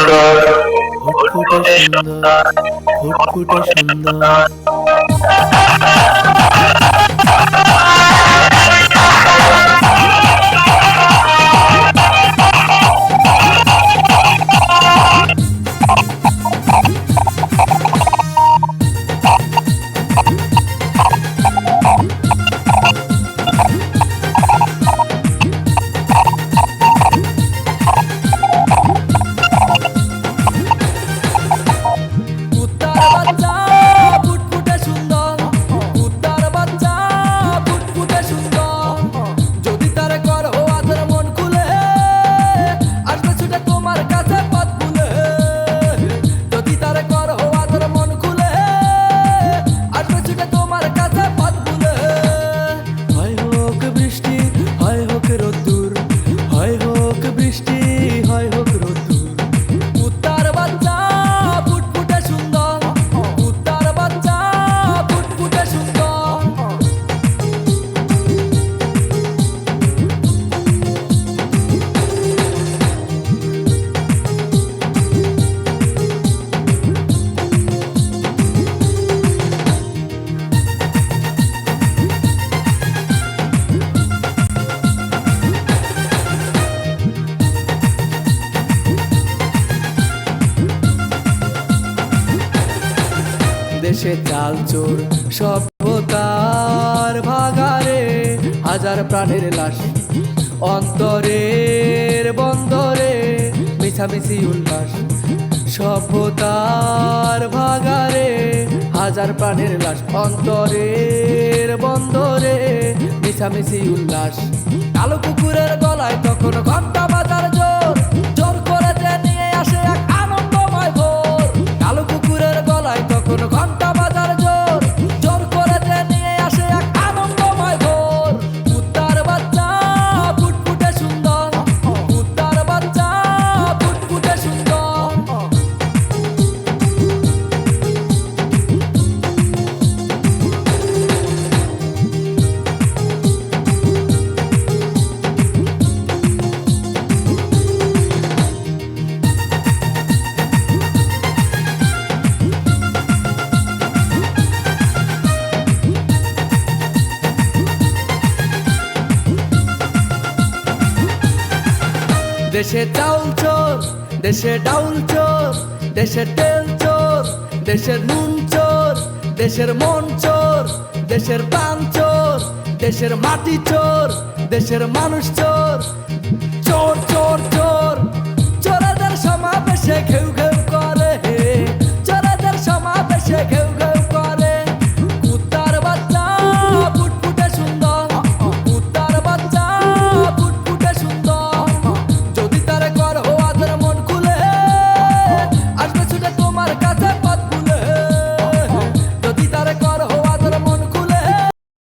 ফুটফুটে সুন্দর, ফুটফুটে সুন্দর। দেশে চাল চোর সভ্যতার ভাগারে, হাজার প্রাণের লাশ অন্তরের বন্দরে, মিছামিছি উল্লাস। সভ্যতার ভাগারে, হাজার প্রাণের লাশ অন্তরের বন্দরে, মিছামিছি উল্লাস। কালো কুকুরের গলায় তখন ঘন্টা বাজার জোর, জোর করে যে নিয়ে আসে এক আনন্দময় ভোর। কালো কুকুরের গলায় তখন ঘন্টা বাজার জোর, জোর করে যে নিয়ে আসে এক আনন্দময় ভোর। কুত্তার বাচ্চা ফুটফুটে সুন্দর, কুত্তার বাচ্চা ফুটফুটে সুন্দর। দেশে চাউল চোর, দেশে ডাউল চোর, দেশের তেল চোর, দেশের নুন চোর, দেশের মন চোর, দেশের প্রাণ চোর, দেশের মাটি চোর, দেশের মানুষ চোর,